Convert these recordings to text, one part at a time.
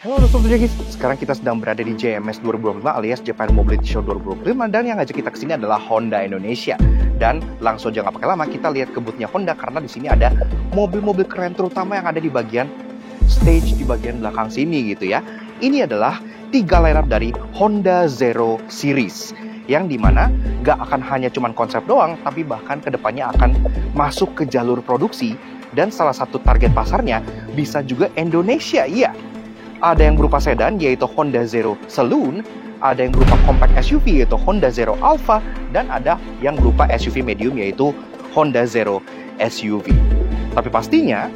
Halo Sobat Jagis, sekarang kita sedang berada di JMS 2025 alias Japan Mobility Show 2025 dan yang ngajak kita kesini adalah Honda Indonesia. Dan langsung aja nggak pakai lama, kita lihat ke booth-nya Honda karena di sini ada mobil-mobil keren terutama yang ada di bagian stage di bagian belakang sini gitu ya. Ini adalah 3 lineup dari Honda Zero Series yang dimana nggak akan hanya cuman konsep doang, tapi bahkan kedepannya akan masuk ke jalur produksi dan salah satu target pasarnya bisa juga Indonesia, iya. Ada yang berupa sedan yaitu Honda Zero Saloon, ada yang berupa compact SUV yaitu Honda Zero Alpha, dan ada yang berupa SUV medium yaitu Honda Zero SUV. Tapi pastinya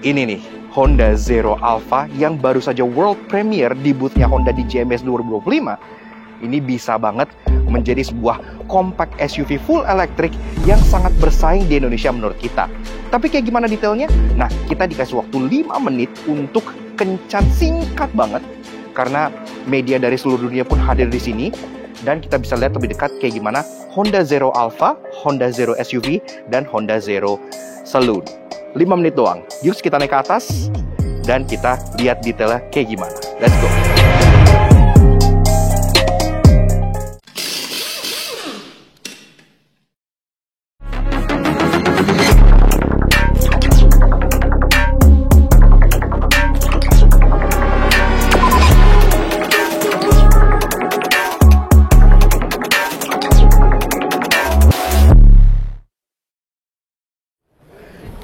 ini nih Honda Zero Alpha yang baru saja world premiere di booth-nya Honda di JMS 2025. Ini bisa banget menjadi sebuah compact SUV full electric yang sangat bersaing di Indonesia menurut kita. Tapi kayak gimana detailnya? Nah, kita dikasih waktu 5 menit untuk kencan singkat banget karena media dari seluruh dunia pun hadir di sini dan kita bisa lihat lebih dekat kayak gimana Honda Zero Alpha, Honda Zero SUV, dan Honda Zero Saloon. 5 menit doang. Yuk kita naik ke atas dan kita lihat detailnya kayak gimana. Let's go.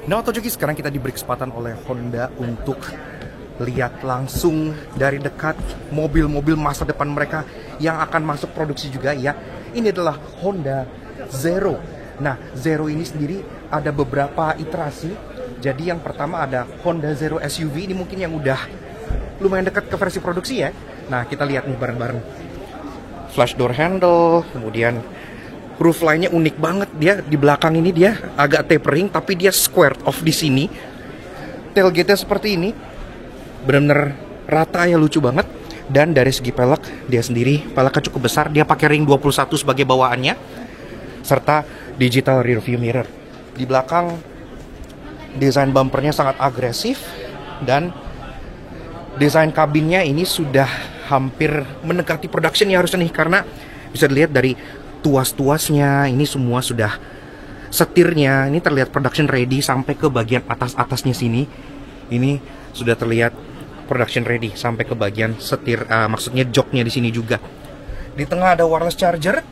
Nah, Tojoki, sekarang kita diberi kesempatan oleh Honda untuk lihat langsung dari dekat mobil-mobil masa depan mereka yang akan masuk produksi juga ya. Ini adalah Honda Zero. Nah, Zero ini sendiri ada beberapa iterasi. Jadi yang pertama ada Honda Zero SUV, ini mungkin yang udah lumayan dekat ke versi produksi ya. Nah, kita lihat nih bareng-bareng. Flash door handle, kemudian roof line-nya unik banget, dia di belakang ini dia agak tapering tapi dia squared off di sini. Tailgate-nya seperti ini, bener-bener rata ya, lucu banget. Dan dari segi pelek, dia sendiri peleknya cukup besar, dia pakai ring 21 sebagai bawaannya, serta digital rear view mirror. Di belakang, desain bumpernya sangat agresif dan desain kabinnya ini sudah hampir mendekati production ya harusnya nih, karena bisa dilihat dari tuas-tuasnya ini semua sudah, setirnya ini terlihat production ready sampai ke bagian atas-atasnya sini. Ini sudah terlihat production ready sampai ke bagian setir, maksudnya joknya di sini juga. Di tengah ada wireless charger,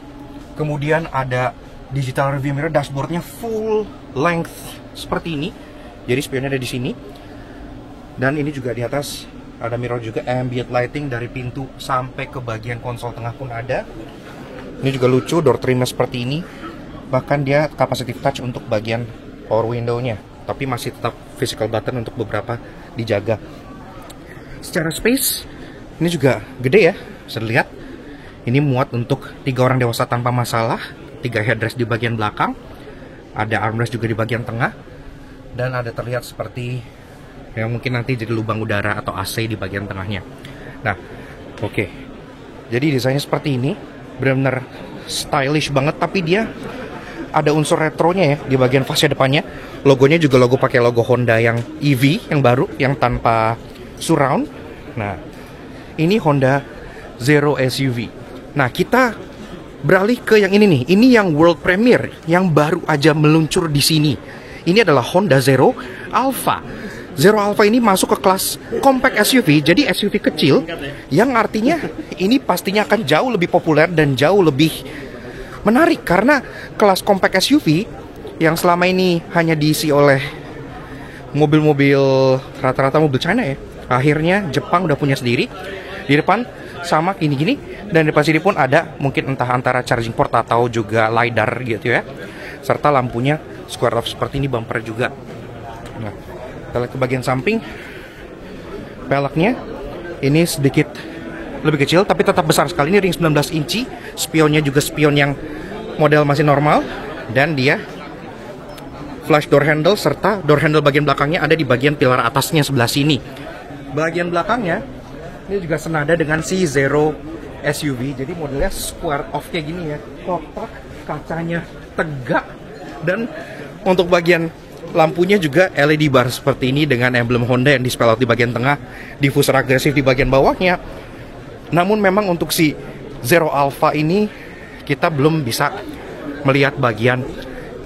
kemudian ada digital rearview mirror, dashboardnya full length seperti ini. Jadi spionnya ada di sini. Dan ini juga di atas ada mirror juga, ambient lighting dari pintu sampai ke bagian konsol tengah pun ada. Ini juga lucu, door trimnya seperti ini. Bahkan dia capacitive touch untuk bagian power window-nya, tapi masih tetap physical button untuk beberapa dijaga. Secara space, ini juga gede ya, bisa dilihat. Ini muat untuk 3 orang dewasa tanpa masalah. 3 headrest di bagian belakang, ada armrest juga di bagian tengah, dan ada terlihat seperti yang mungkin nanti jadi lubang udara atau AC di bagian tengahnya. Nah, oke. Jadi desainnya seperti ini. Benar-benar stylish banget, tapi dia ada unsur retronya ya di bagian fascia depannya. Logonya juga logo pakai logo Honda yang EV yang baru, yang tanpa surround. Nah, ini Honda Zero SUV. Nah, kita beralih ke yang ini nih. Ini yang world premiere yang baru aja meluncur di sini. Ini adalah Honda Zero Alpha. Zero Alpha ini masuk ke kelas compact SUV, jadi SUV kecil, yang artinya ini pastinya akan jauh lebih populer dan jauh lebih menarik karena kelas compact SUV yang selama ini hanya diisi oleh mobil-mobil rata-rata mobil China ya. Akhirnya Jepang udah punya sendiri. Di depan sama gini-gini, dan di depan sini pun ada mungkin entah antara charging port atau juga LiDAR gitu ya. Serta lampunya square off seperti ini, bumper juga. Nah, kita lihat ke bagian samping, peleknya ini sedikit lebih kecil tapi tetap besar sekali. Ini ring 19 inci, spionnya juga spion yang model masih normal, dan dia flash door handle serta door handle bagian belakangnya ada di bagian pilar atasnya sebelah sini. Bagian belakangnya ini juga senada dengan si Zero SUV, jadi modelnya square off kayak gini ya, kotak, kacanya tegak, dan untuk bagian Lampunya juga LED bar seperti ini dengan emblem Honda yang di-spell out di bagian tengah, diffuser agresif di bagian bawahnya. Namun memang untuk si Zero Alpha ini kita belum bisa melihat bagian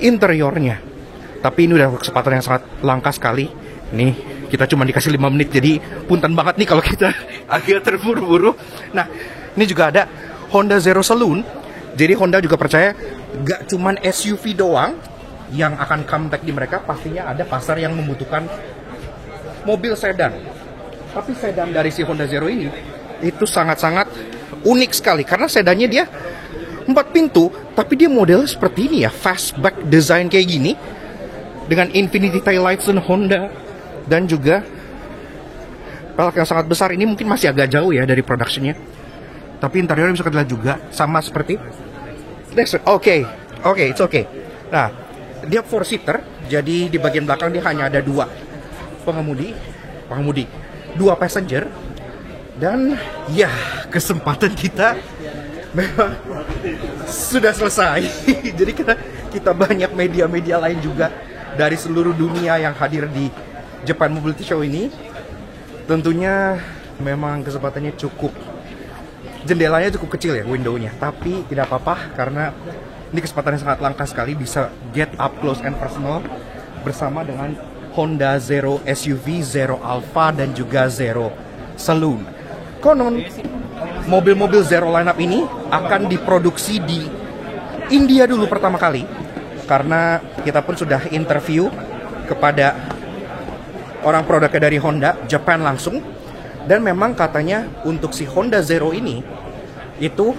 interiornya. Tapi ini udah kesempatan yang sangat langka sekali. Nih, kita cuma dikasih 5 menit, jadi punten banget nih kalau kita agak terburu-buru. Nah, ini juga ada Honda Zero Saloon. Jadi Honda juga percaya gak cuman SUV doang yang akan comeback di mereka, pastinya ada pasar yang membutuhkan mobil sedan. Tapi sedan dari si Honda Zero ini itu sangat-sangat unik sekali karena sedannya dia 4 pintu, tapi dia modelnya seperti ini ya, fastback design kayak gini dengan infinity taillights dan Honda, dan juga pelek yang sangat besar. Ini mungkin masih agak jauh ya dari productionnya, tapi interiornya bisa kita juga sama seperti Oke, it's okay. Nah, dia 4-seater, jadi di bagian belakang dia hanya ada 2 pengemudi, 2 passenger. Dan ya, kesempatan kita memang sudah selesai. Jadi kita banyak media-media lain juga dari seluruh dunia yang hadir di Japan Mobility Show ini. Tentunya memang kesempatannya cukup, jendelanya cukup kecil ya, windownya. Tapi tidak apa-apa karena ini kesempatan yang sangat langka sekali bisa get up close and personal bersama dengan Honda Zero SUV, Zero Alpha, dan juga Zero Saloon. Konon, mobil-mobil Zero lineup ini akan diproduksi di India dulu pertama kali. Karena kita pun sudah interview kepada orang produknya dari Honda, Japan langsung. Dan memang katanya untuk si Honda Zero ini, itu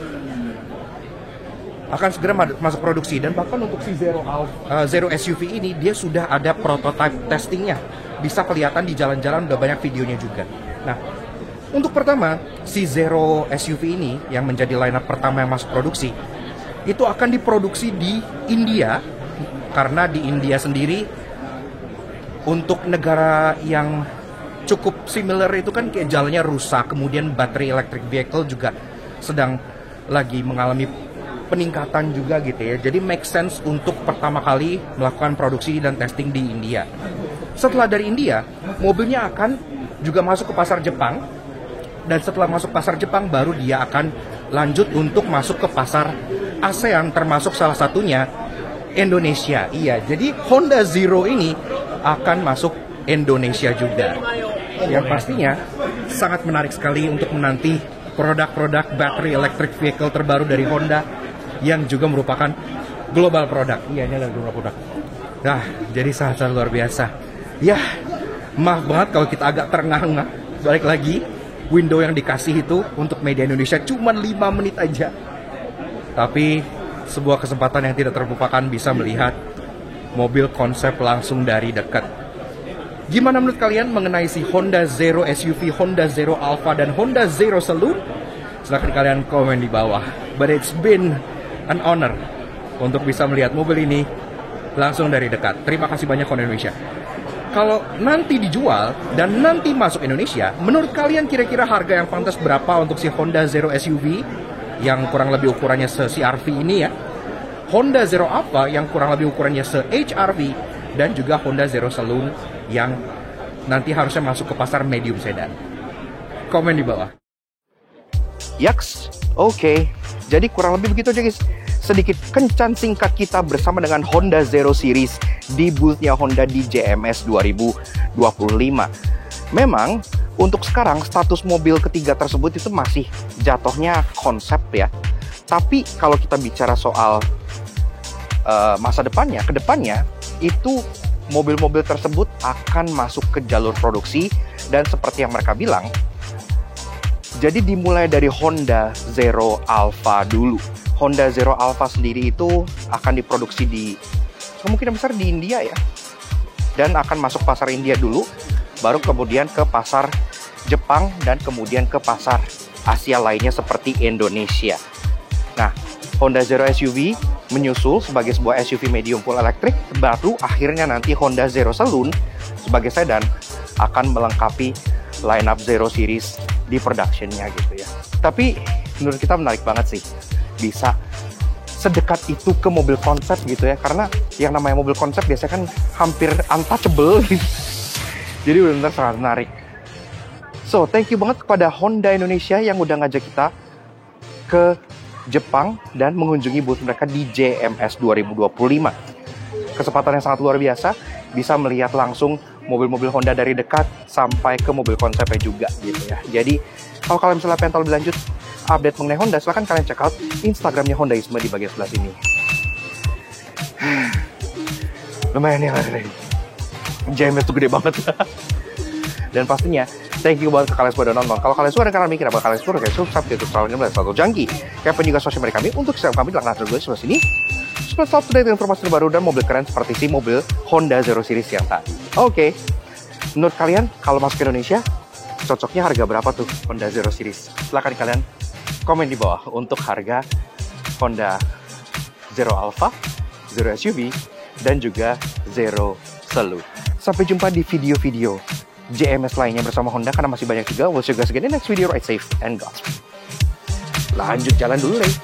akan segera masuk produksi. Dan bahkan untuk si Zero SUV ini, dia sudah ada prototype testingnya. Bisa kelihatan di jalan-jalan, udah banyak videonya juga. Nah, untuk pertama, si Zero SUV ini yang menjadi lineup pertama yang masuk produksi, itu akan diproduksi di India. Karena di India sendiri, untuk negara yang cukup similar itu kan kayak jalannya rusak, kemudian battery electric vehicle juga sedang lagi mengalami peningkatan juga gitu ya. Jadi make sense untuk pertama kali melakukan produksi dan testing di India. Setelah dari India, mobilnya akan juga masuk ke pasar Jepang. Dan setelah masuk pasar Jepang, baru dia akan lanjut untuk masuk ke pasar ASEAN, termasuk salah satunya Indonesia. Iya, jadi Honda Zero ini akan masuk Indonesia juga. Yang pastinya sangat menarik sekali untuk menanti produk-produk battery electric vehicle terbaru dari Honda yang juga merupakan global produk. Iya, ini adalah global produk. Nah, jadi sangat luar biasa. Ya, maaf banget kalau kita agak terengah-engah. Balik lagi, window yang dikasih itu untuk media Indonesia cuma 5 menit aja. Tapi sebuah kesempatan yang tidak terlupakan bisa melihat mobil konsep langsung dari dekat. Gimana menurut kalian mengenai si Honda Zero SUV, Honda Zero Alpha, dan Honda Zero Saloon? Silahkan kalian komen di bawah. But it's been an honor untuk bisa melihat mobil ini langsung dari dekat. Terima kasih banyak Honda Indonesia. Kalau nanti dijual dan nanti masuk Indonesia, menurut kalian kira-kira harga yang pantas berapa untuk si Honda Zero SUV yang kurang lebih ukurannya se-CR-V ini ya, Honda Zero Alpha yang kurang lebih ukurannya se-HR-V, dan juga Honda Zero Saloon yang nanti harusnya masuk ke pasar medium sedan? Komen di bawah. Yaks, oke. Jadi kurang lebih begitu aja guys. Sedikit kencan singkat kita bersama dengan Honda Zero Series di boothnya Honda di JMS 2025. Memang untuk sekarang status mobil ketiga tersebut itu masih jatuhnya konsep ya. Tapi kalau kita bicara soal masa depannya, kedepannya itu mobil-mobil tersebut akan masuk ke jalur produksi. Dan seperti yang mereka bilang, jadi dimulai dari Honda Zero Alpha dulu. Honda Zero Alpha sendiri itu akan diproduksi di kemungkinan besar di India ya. Dan akan masuk pasar India dulu, baru kemudian ke pasar Jepang, dan kemudian ke pasar Asia lainnya seperti Indonesia. Nah, Honda Zero SUV menyusul sebagai sebuah SUV medium full electric, baru akhirnya nanti Honda Zero Saloon sebagai sedan akan melengkapi lineup Zero Series di production-nya gitu ya. Tapi menurut kita menarik banget sih bisa sedekat itu ke mobil konsep gitu ya, karena yang namanya mobil konsep biasanya kan hampir untouchable gitu. Jadi benar-benar sangat menarik. So, thank you banget kepada Honda Indonesia yang udah ngajak kita ke Jepang dan mengunjungi booth mereka di JMS 2025. Kesempatan yang sangat luar biasa, bisa melihat langsung mobil-mobil Honda dari dekat sampai ke mobil konsepnya juga gitu ya. Jadi, kalau kalian misalnya pengen tahu lebih lanjut update mengenai Honda, silahkan kalian check out Instagramnya Hondaisme di bagian sebelah sini. Lumayan ya, JMS tuh gede banget. Dan pastinya, thank you banget ke kalian semua udah nonton. Kalau kalian suka dan kalian mikir apa kalian suka, kayak subscribe YouTube channel ini satu Jangki. Kayak juga sosial media kami untuk share kami di belakang gue sebelah sini. Supaya selalu update informasi terbaru dan mobil keren seperti si mobil Honda Zero Series yang tadi. Oke, menurut kalian kalau masuk ke Indonesia, cocoknya harga berapa tuh Honda Zero Series? Silahkan kalian komen di bawah untuk harga Honda Zero Alpha, Zero SUV, dan juga Zero Saloon. Sampai jumpa di video-video JMS lainnya bersama Honda karena masih banyak juga. We'll see you guys again in the next video. Ride safe and Godspeed. Lanjut jalan dulu deh.